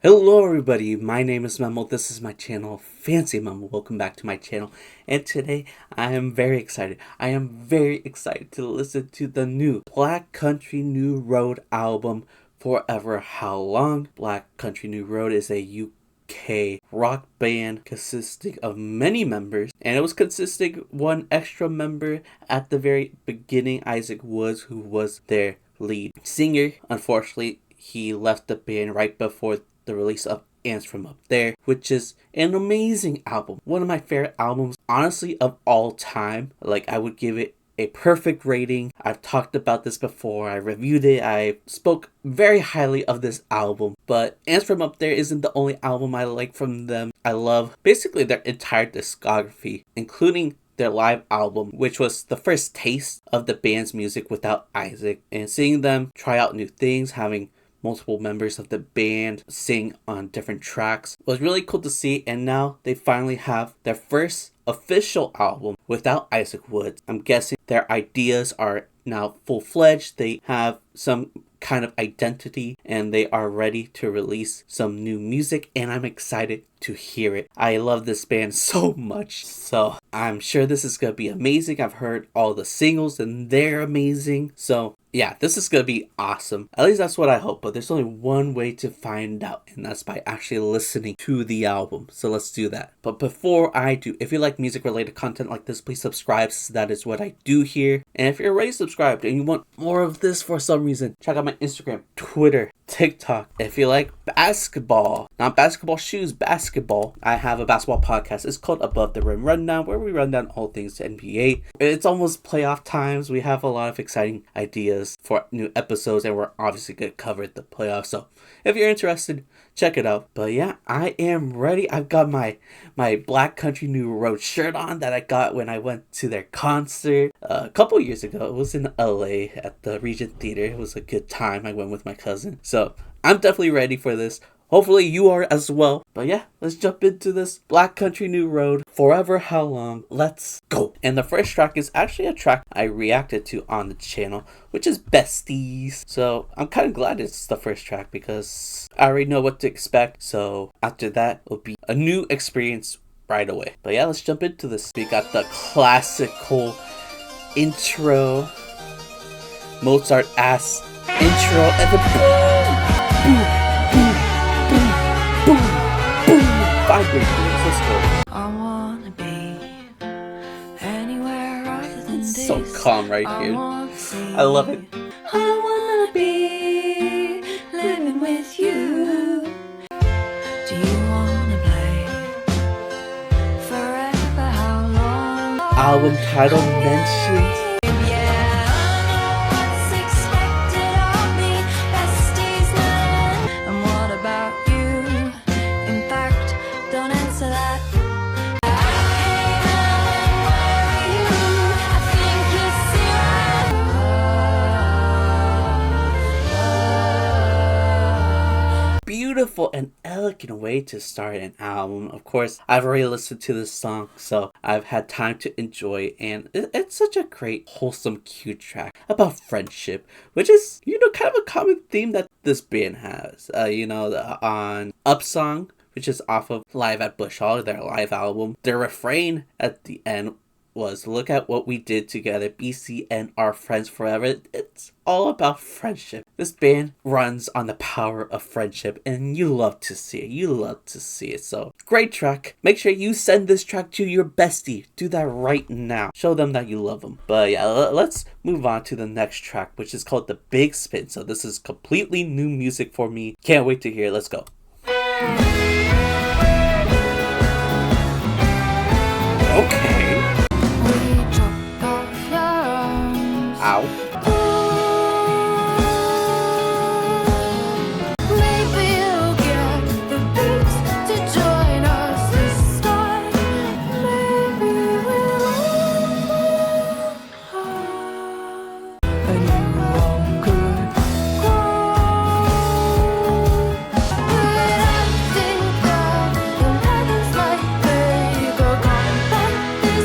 Hello everybody, my name is Memo, this is my channel, FancyMemo. Welcome back to my channel, and today I am very excited. To listen to the new Black Country New Road album, Forever Howlong. Black Country New Road is a UK rock band consisting of many members, and it was consisting one extra member at the very beginning, Isaac Woods, who was their lead singer. Unfortunately, he left the band right before the release of Ants From Up There, which is an amazing album. One of my favorite albums, honestly, of all time. Like, I would give it a perfect rating. I've talked about this before. I reviewed it. I spoke very highly of this album. But Ants From Up There isn't the only album I like from them. I love basically their entire discography, including their live album, which was the first taste of the band's music without Isaac. And seeing them try out new things, having multiple members of the band sing on different tracks was really cool to see. And now they finally have their first official album without Isaac Woods. I'm guessing their ideas are now full-fledged. They have some kind of identity and they are ready to release some new music, and I'm excited to hear it. I love this band so much, so I'm sure this is gonna be amazing. I've heard all the singles and they're amazing, so yeah, this is gonna be awesome. At least that's what I hope, but there's only one way to find out, and that's by actually listening to the album. So let's do that. But before I do, if you like music related content like this, please subscribe, since that is what I do here. And if you're already subscribed and you want more of this for some reason, check out my Instagram, Twitter, TikTok. If you like basketball, not basketball shoes, basketball, I have a basketball podcast. It's called Above the Rim Rundown, where we run down all things NBA. It's almost playoff times. We have a lot of exciting ideas for new episodes, and we're obviously going to cover the playoffs. So if you're interested, check it out. But yeah, I am ready. I've got my Black Country New Road shirt on that I got when I went to their concert a couple years ago. It was in LA at the Regent Theater. It was a good time. I went with my cousin. So I'm definitely ready for this. Hopefully you are as well. But yeah, let's jump into this Black Country New Road, Forever Howlong. Let's go. And the first track is actually a track I reacted to on the channel, which is Besties. So I'm kind of glad it's the first track because I already know what to expect. So after that, it'll be a new experience right away. But yeah, let's jump into this. We got the classical intro, Mozart-ass intro, and the boom, boom. I wanna be anywhere other than this. So calm right here. I love it. I wanna be living with you. Do you wanna play forever? How long? Album title mentioned. Beautiful and elegant way to start an album. Of course, I've already listened to this song, so I've had time to enjoy, and it's such a great, wholesome, cute track about friendship, which is, kind of a common theme that this band has. On Up Song, which is off of Live at Bush Hall, their live album, their refrain at the end was, "Look at what we did together, BCNR, friends forever." It's all about friendship. This band runs on the power of friendship, and you love to see it. So great track. Make sure you send this track to your bestie. Do that right now. Show them that you love them. But yeah, let's move on to the next track, which is called The Big Spin. So this is completely new music for me. Can't wait to hear it. Let's go. Okay. Ow. Maybe you'll get the beats to join us this time. Maybe we'll have a new one good call. But I think that the heavens might make a comeback.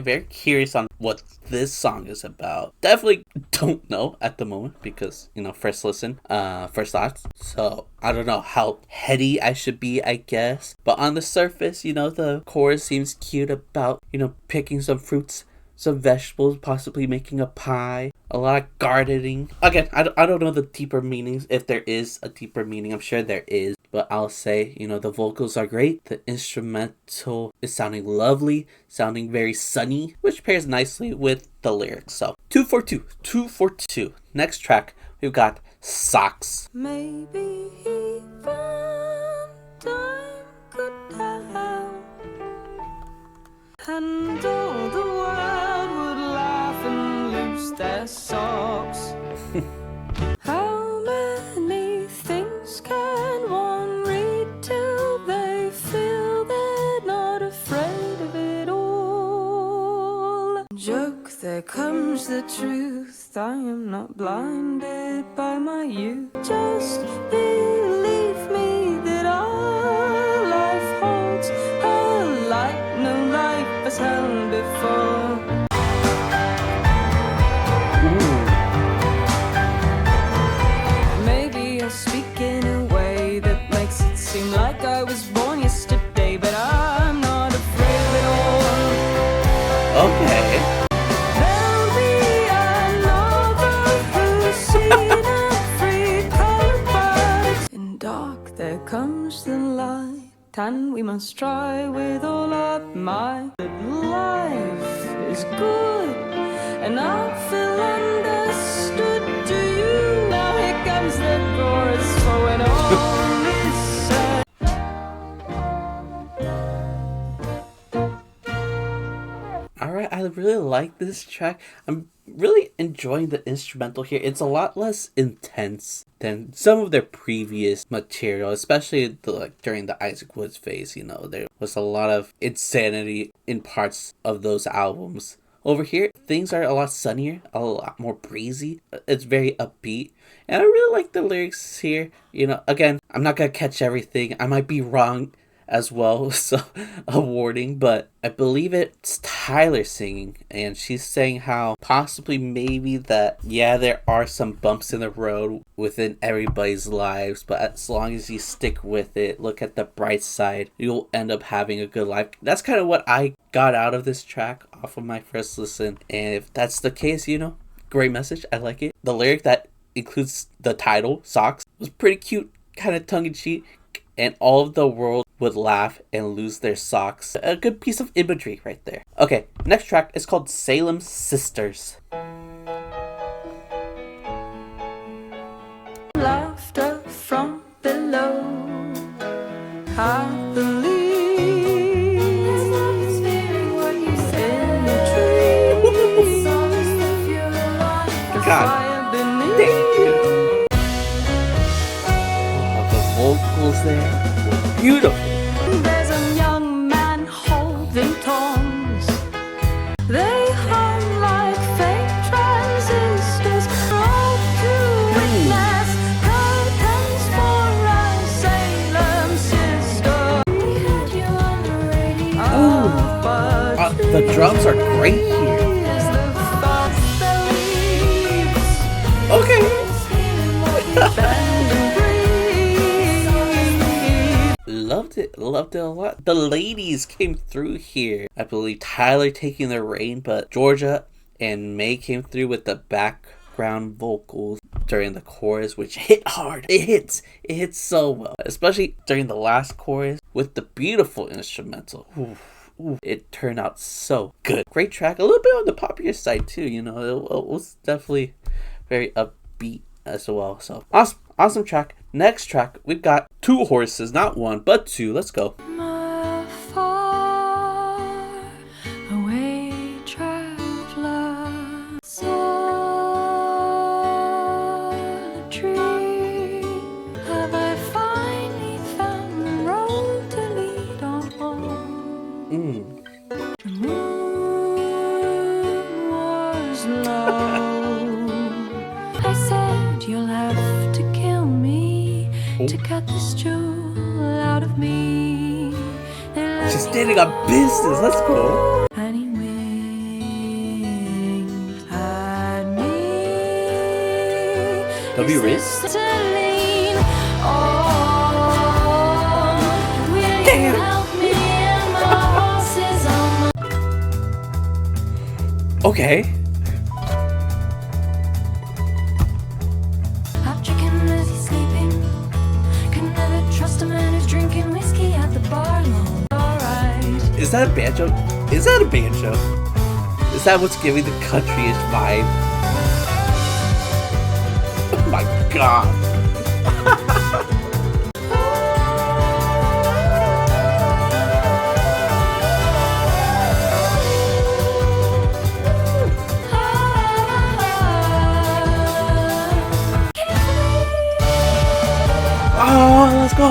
very curious on what this song is about. Definitely don't know at the moment because, first listen, first thoughts. So I don't know how heady I should be, I guess. But on the surface, the chorus seems cute about, picking some fruits, some vegetables, possibly making a pie, a lot of gardening. Again, I don't know the deeper meanings. If there is a deeper meaning, I'm sure there is. But I'll say, the vocals are great. The instrumental is sounding lovely, sounding very sunny, which pairs nicely with the lyrics. So 2 for 2, 2 for 2. Next track, we've got Socks. Maybe even time could help, and all the world would laugh and lose their socks. How many things can one read till they feel they're not afraid of it all? Joke, there comes the truth. I am not blinded by my youth. Just believe me that our life holds a light no life has held before. Maybe I speak in a way that makes it seem like I was born yesterday, but I'm not afraid of it all. Okay. There'll be another who's seen every color, but in dark there comes the light, and we must try with all our might. That life is good, and I feel understood. Do you? Now here comes the chorus for when all is said. Alright, I really like this track. I'm really enjoying the instrumental here. It's a lot less intense than some of their previous material, especially during the Isaac Woods phase. There was a lot of insanity in parts of those albums. Over here, things are a lot sunnier, a lot more breezy. It's very upbeat. And I really like the lyrics here. Again, I'm not going to catch everything. I might be wrong as well, so a warning. But I believe it's Tyler singing. And she's saying how possibly maybe that, yeah, there are some bumps in the road within everybody's lives. But as long as you stick with it, look at the bright side, you'll end up having a good life. That's kind of what I got out of this track off of my first listen. And if that's the case, great message. I like it. The lyric that includes the title, Socks, was pretty cute, kind of tongue-in-cheek. And all of the world would laugh and lose their socks. A good piece of imagery right there. Okay, next track is called Salem Sisters. Laughter from below, I believe in the trees. God damn. The vocals there were beautiful. There's a young man holding tongs. They hum like fake transistors. All to witness curtains for our Salem sister. We had you on the radio. The drums are great here. Is the thoughts that leaves. Okay. Bend and breathe. Loved it a lot. The ladies came through here. I believe Tyler taking the reign, but Georgia and May came through with the background vocals during the chorus, which hit hard. It hits so well, especially during the last chorus with the beautiful instrumental. Ooh, it turned out so good. Great track. A little bit on the poppier side too. It was definitely very upbeat as well. So awesome track. Next track, we've got two horses, not one, but two. Let's go. My far away traveler, solitary, have I finally found the road to lead on home? The moon was low. I said you'll have to kill me to cut this jewel out of me. She's standing on business. Let's go. Anyway, Don't be racist. Celine, oh, will you Damn. help me and my horses on my... Okay. Hot chicken as he's sleeping. Can never trust a man who's drinking whiskey at the bar. No, alright. Is that a banjo? Is that a banjo? Is that what's giving the country-ish vibe? Oh my god. Oh, let's go.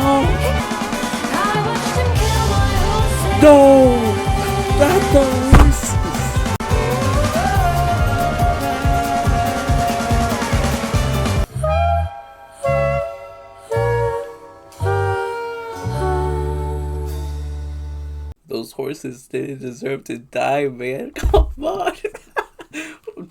No, not the horses. Those horses didn't deserve to die, man. Come on.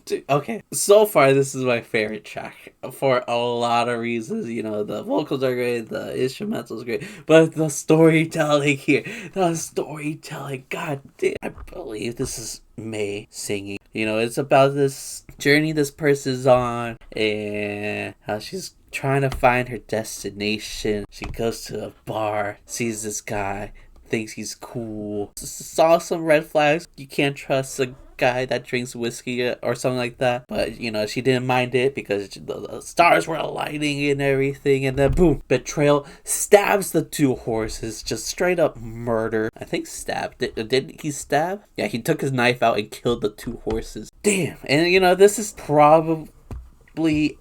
Dude, okay, so far this is my favorite track for a lot of reasons. You know, the vocals are great, the instrumentals are great, but the storytelling here, god damn. I believe this is May singing. You know, it's about this journey this person's on and how she's trying to find her destination. She goes to a bar, sees this guy, thinks he's cool, saw some red flags. You can't trust a guy that drinks whiskey or something like that, but you know, she didn't mind it because the stars were aligning and everything, and then boom, betrayal, stabs the two horses, just straight up murder. I think stabbed. Did he stab? Yeah, he took his knife out and killed the two horses. Damn. And you know, this is probably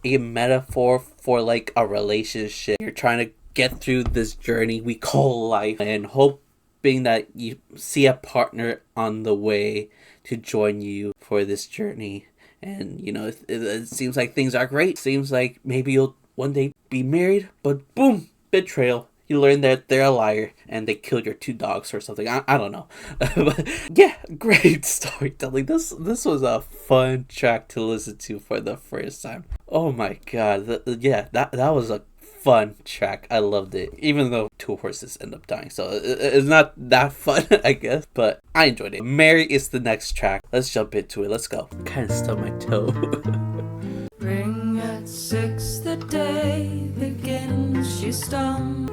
a metaphor for like a relationship. You're trying to get through this journey we call life and hoping that you see a partner on the way to join you for this journey. And you know, it seems like things are great. Seems like maybe you'll one day be married, but boom, betrayal. You learn that they're a liar and they killed your two dogs or something. I don't know. But yeah, great storytelling. This was a fun track to listen to for the first time. Oh my god. That was a fun track. I loved it, even though two horses end up dying, so it's not that fun, I guess, but I enjoyed it. Mary is the next track. Let's jump into it. Let's go. Kind of stubbed my toe. Ring at 6, the day begins. She stumbles.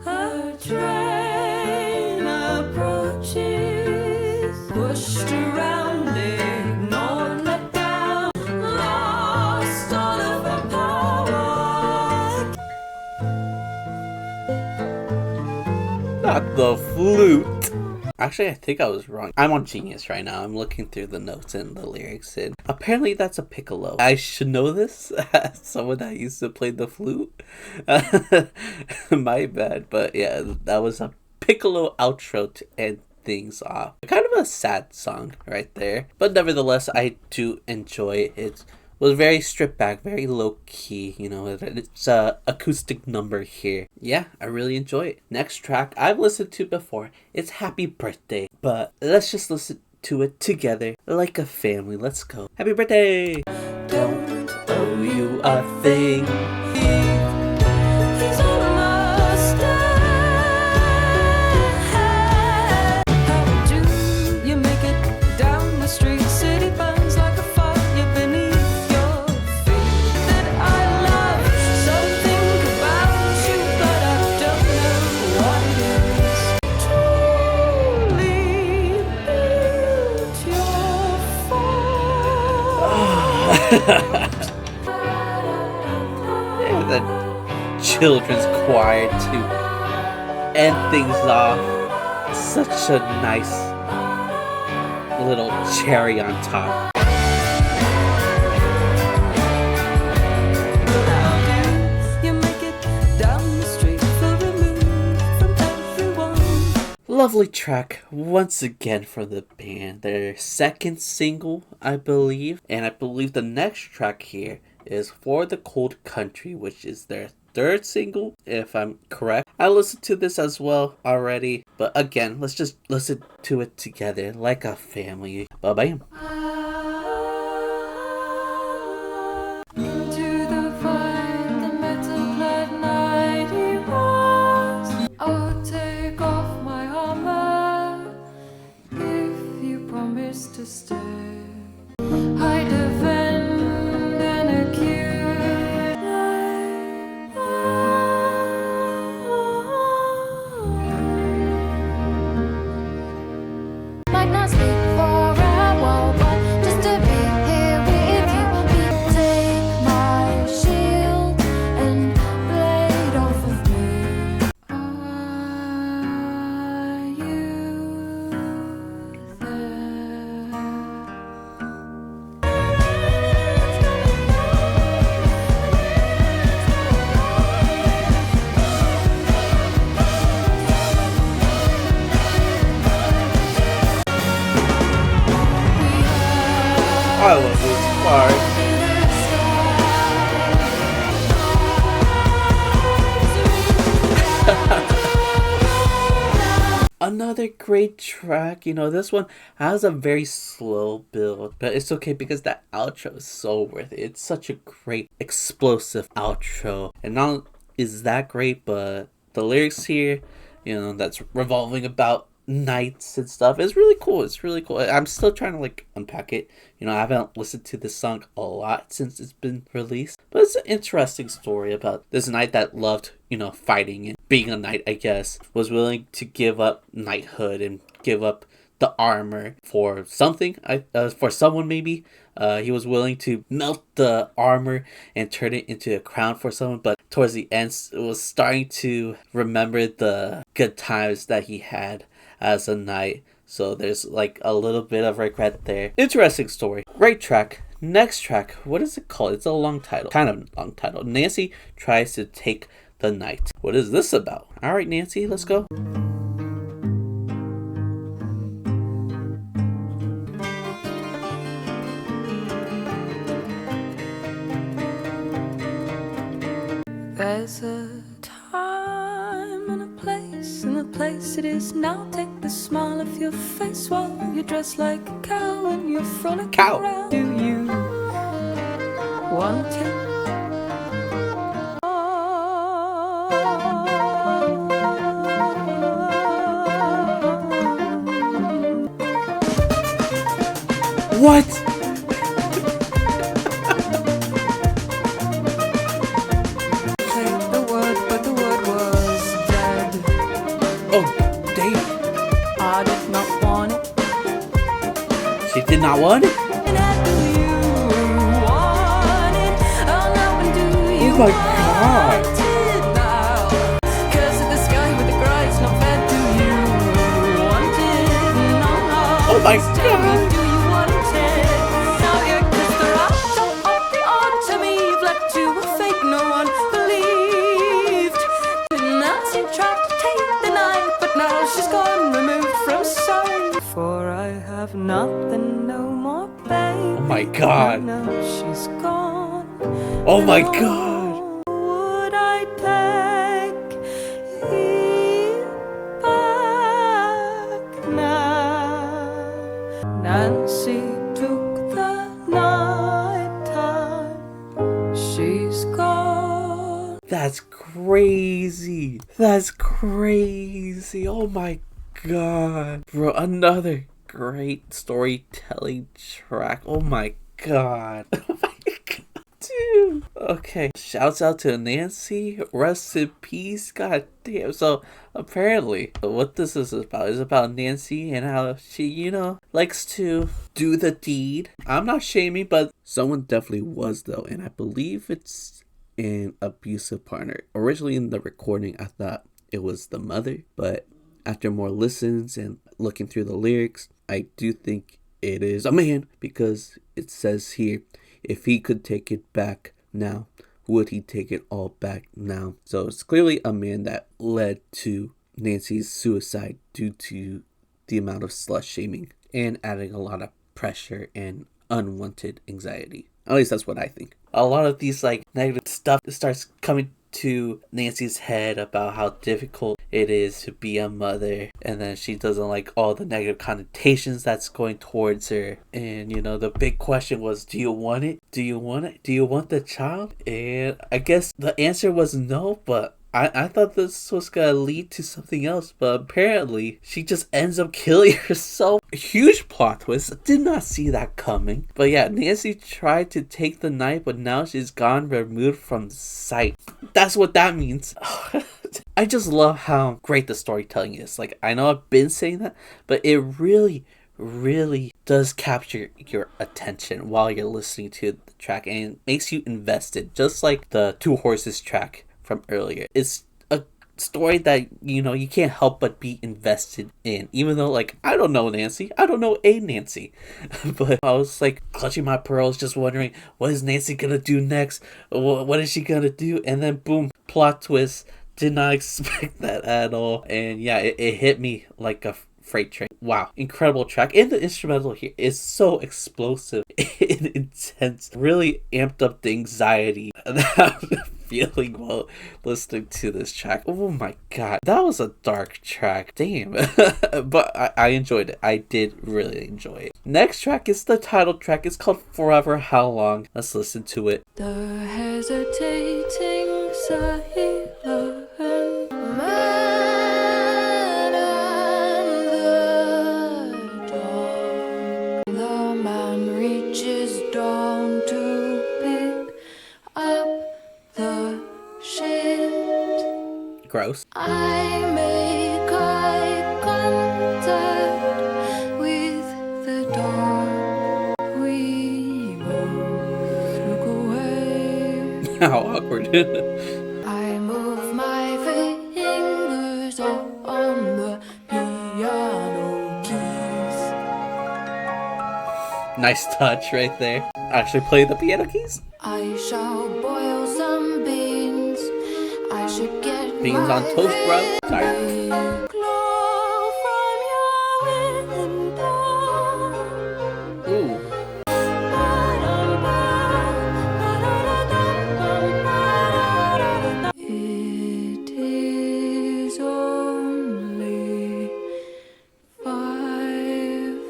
Her train approaches, pushed around, ignored, let down, lost all of her power. Not the flute. Actually, I think I was wrong. I'm on Genius right now. I'm looking through the notes and the lyrics, and apparently that's a piccolo. I should know this as someone that used to play the flute. My bad, but yeah, that was a piccolo outro to end things off. Kind of a sad song right there, but nevertheless, I do enjoy it. It was very stripped back, very low key. You know, it's a acoustic number here. Yeah, I really enjoy it. Next track I've listened to before. It's Happy Birthday, but let's just listen to it together like a family. Let's go. Happy birthday! Don't owe you a thing. He's almost dead. How do you make it down the street? City burns like a fire beneath your feet. That I love something about you, but I don't know what it is. Truly built your fort. Yeah, the children's choir to end things off. Such a nice little cherry on top. You make it down the street, feel removed from everyone. Lovely track once again from the band. Their second single, I believe. And I believe the next track here is For the Cold Country, which is their third single, if I'm correct. I listened to this as well already, but again, let's just listen to it together like a family. Bam. Into the fire, the metal-clad night he was. I'll take off my armor if you promise to stay. I defend and accuse. Might not speak for a while, but just to be here with you. Take my shield and blade off of me. Are you there? I love this part. Another great track. This one has a very slow build, but it's okay because that outro is so worth it. It's such a great explosive outro, and not only is that great, but the lyrics here, that's revolving about nights and stuff, is really cool. It's really cool. I'm still trying to unpack it. I haven't listened to this song a lot since it's been released, but it's an interesting story about this knight that loved fighting and being a knight, I guess, was willing to give up knighthood and give up the armor for something, for someone maybe. He was willing to melt the armor and turn it into a crown for someone, but towards the end it was starting to remember the good times that he had as a knight. So there's a little bit of regret there. Interesting story. Great track. Next track, what is it called? It's a long title. Kind of long title. Nancy tries to take the night. What is this about? Alright, Nancy, let's go. There's a time and a place, and the place it is now. Take the smile off your face while you dress like a cow and you're frolicking Cow. around. Do you want it? What? Take the word, but the word was dead. Oh, Dave. I did not want it. She did not want it? And do you want it? Oh no, and do you Oh my God. want it now? 'Cause of the sky with the cry, it's not fair. Do you want it? No, no. Oh my Tell me, God. do you want it? Now you kiss the right of the autumn eve, led to a fate no one believed. Nancy tried to take the night, but now she's gone, removed from sight. For I have nothing, no more pain. Oh my God. No, she's gone. Oh my No, God. would I take it back now? Nancy took the night time. She's gone. That's crazy. That's crazy. Oh my God. Bro, another great storytelling track. Oh my God. Oh my God. Dude. Okay. Shouts out to Nancy. Rest in peace. God damn. So apparently what this is about Nancy and how she, likes to do the deed. I'm not shaming, but someone definitely was though. And I believe it's an abusive partner. Originally in the recording, I thought it was the mother, but after more listens and looking through the lyrics, I do think it is a man, because it says here, if he could take it back now, would he take it all back now? So it's clearly a man that led to Nancy's suicide due to the amount of slut shaming and adding a lot of pressure and unwanted anxiety. At least that's what I think. A lot of these negative stuff starts coming to Nancy's head about how difficult it is to be a mother, and then she doesn't like all the negative connotations that's going towards her. And the big question was, do you want it? Do you want it? Do you want the child? And I guess the answer was no, but I thought this was gonna lead to something else, but apparently she just ends up killing herself. A huge plot twist. Did not see that coming. But yeah, Nancy tried to take the knife, but now she's gone removed from sight. That's what that means. I just love how great the storytelling is. Like, I know I've been saying that, but it really does capture your attention while you're listening to the track, and it makes you invested, just like the Two Horses track from earlier. It's a story that you can't help but be invested in, even though I don't know Nancy, I don't know a Nancy, but I was clutching my pearls, just wondering, what is Nancy gonna do next? What is she gonna do? And then boom, plot twist. Did not expect that at all, and yeah, it hit me like a freight train. Wow, incredible track. And the instrumental here is so explosive and intense. Really amped up the anxiety that I'm feeling while listening to this track. Oh my god, that was a dark track. Damn. But I enjoyed it. I did really enjoy it. Next track is the title track. It's called Forever Howlong. Let's listen to it. The hesitating silent man and the dog. The man reaches down to pick up the shit. Gross. I make eye contact with the dog. We both look away. How awkward. I move my fingers on the piano keys. Nice touch right there. Actually play the piano keys. I shall boil some beans. I should get Beans on toast, bro. Sorry. Glow from your window. Ooh. It is only 5.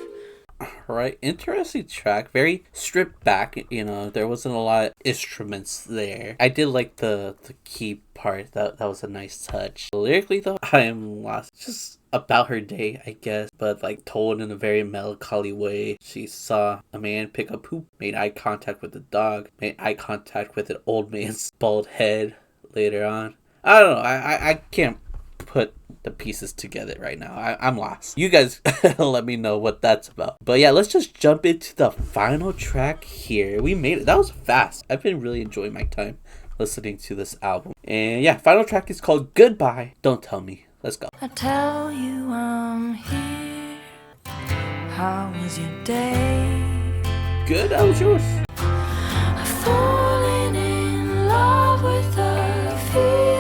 Alright, interesting track. Very stripped back, there wasn't a lot of instruments there. I did like the key part. That was a nice touch. Lyrically though, I am lost. Just about her day, I guess, but told in a very melancholy way. She saw a man pick up poop, made eye contact with the dog, made eye contact with an old man's bald head later on. I don't know. I can't put the pieces together right now. I'm lost. You guys let me know what that's about. But yeah, let's just jump into the final track here. We made it. That was fast. I've been really enjoying my time listening to this album. And yeah, final track is called Goodbye, Don't Tell Me. Let's go. I tell you I'm here. How was your day? Good, how was yours? I've fallen in love with the feeling.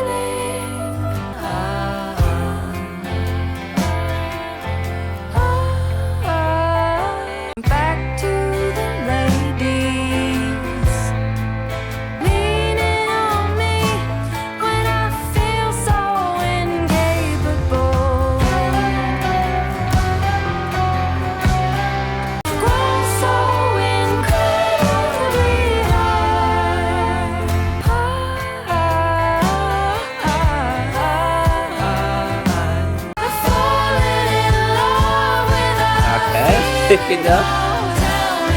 Back to the ladies leaning on me when I feel so incapable. Grown so incredibly high. I've fallen in love with Okay, pick it up. Tell me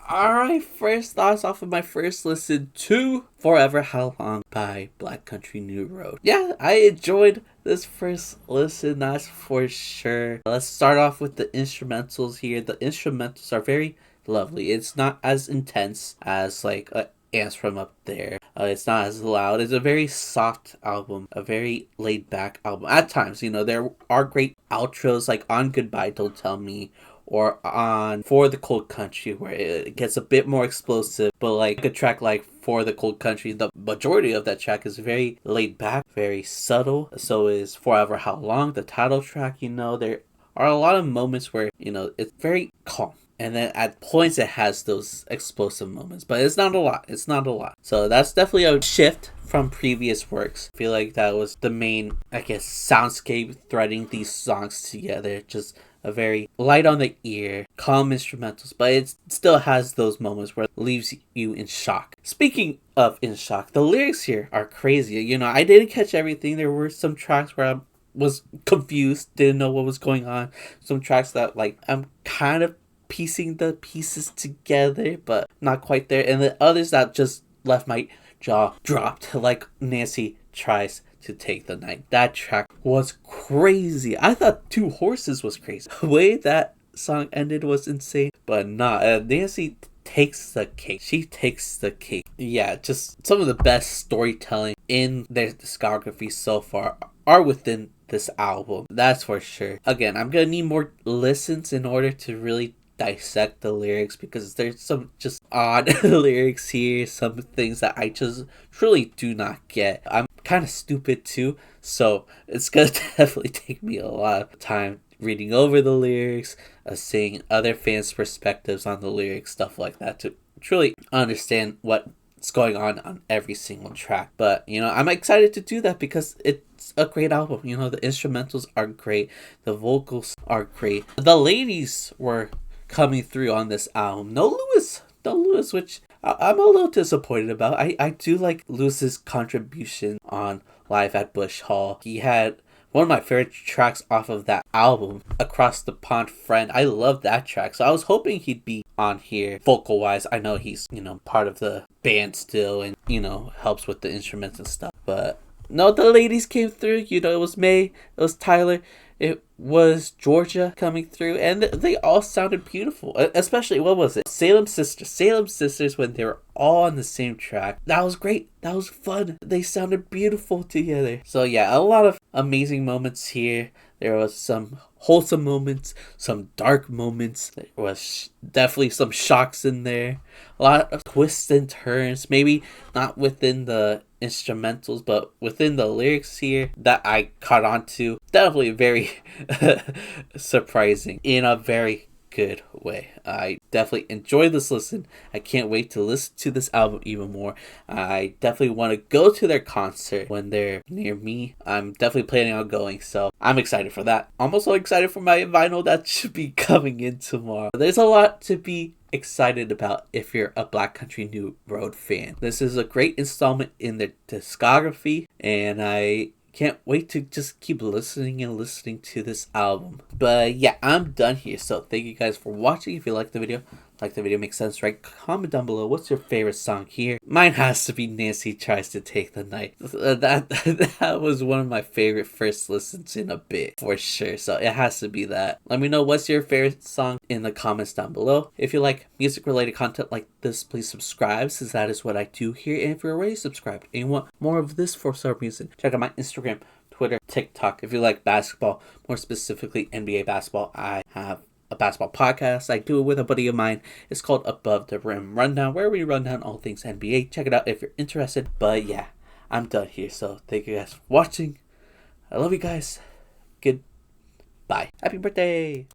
Alright, first thoughts off of my first listen to Forever Howlong by Black Country New Road. Yeah, I enjoyed this first listen, that's for sure. Let's start off with the instrumentals here. The instrumentals are very lovely. It's not as intense as Ants from Up There. It's not as loud. It's a very soft album, a very laid back album. At times, there are great outros like on Goodbye, Don't Tell Me, or on For the Cold Country, where it gets a bit more explosive. But like a track like For the Cold Country, the majority of that track is very laid back, very subtle. So is Forever Howlong, the title track. There are a lot of moments where, it's very calm. And then at points it has those explosive moments. But it's not a lot. It's not a lot. So that's definitely a shift from previous works. I feel like that was the main, soundscape threading these songs together. Just a very light on the ear, calm instrumentals, but it still has those moments where it leaves you in shock. Speaking of in shock, the lyrics here are crazy. I didn't catch everything. There were some tracks where I was confused, didn't know what was going on. Some tracks that I'm kind of piecing the pieces together, but not quite there. And the others that just left my jaw dropped, like Nancy Tries to Take the Night. That track was crazy. I thought Two Horses was crazy. The way that song ended was insane, but nah, Nancy takes the cake. She takes the cake. Yeah, just some of the best storytelling in their discography so far are within this album. That's for sure. Again, I'm gonna need more listens in order to really dissect the lyrics, because there's some just odd lyrics here, some things that I just truly do not get. I'm kind of stupid too, so it's gonna definitely take me a lot of time reading over the lyrics, seeing other fans' perspectives on the lyrics, stuff like that, to truly understand what's going on every single track. But I'm excited to do that because it's a great album. The instrumentals are great, the vocals are great, the ladies were coming through on this album. No Lewis, which I'm a little disappointed about. I do like Lewis's contribution on Live at Bush Hall. He had one of my favorite tracks off of that album, Across the Pond Friend. I love that track, so I was hoping he'd be on here vocal wise. I know he's part of the band still, and helps with the instruments and stuff, but no, the ladies came through. It was May, it was Tyler, it was Georgia coming through, and they all sounded beautiful. Especially, what was it? Salem Sisters, when they were all on the same track. That was great. That was fun. They sounded beautiful together. So yeah, a lot of amazing moments here. There was some wholesome moments, some dark moments. There was definitely some shocks in there. A lot of twists and turns. Maybe not within the instrumentals, but within the lyrics here that I caught on to. Definitely very surprising in a very good way. I definitely enjoyed this listen. I can't wait to listen to this album even more. I definitely want to go to their concert when they're near me. I'm definitely planning on going, so I'm excited for that. I'm also excited for my vinyl that should be coming in tomorrow. There's a lot to be excited about if you're a Black Country New Road fan. This is a great installment in their discography, and I can't wait to just keep listening to this album. But yeah, I'm done here. So thank you guys for watching. If you liked the video, makes sense, right? Comment down below what's your favorite song here. Mine has to be Nancy Tries to Take the Night. That was one of my favorite first listens in a bit, for sure. So it has to be that. Let me know what's your favorite song in the comments down below. If you like music related content like this, please subscribe, since that is what I do here. And if you're already subscribed and you want more of this for some reason, check out my Instagram, Twitter, TikTok. If you like basketball, more specifically NBA basketball, I have a basketball podcast. I do it with a buddy of mine. It's called Above the Rim Rundown, where we run down all things NBA. Check it out if you're interested. But yeah, I'm done here. So thank you guys for watching. I love you guys. Goodbye. Happy birthday.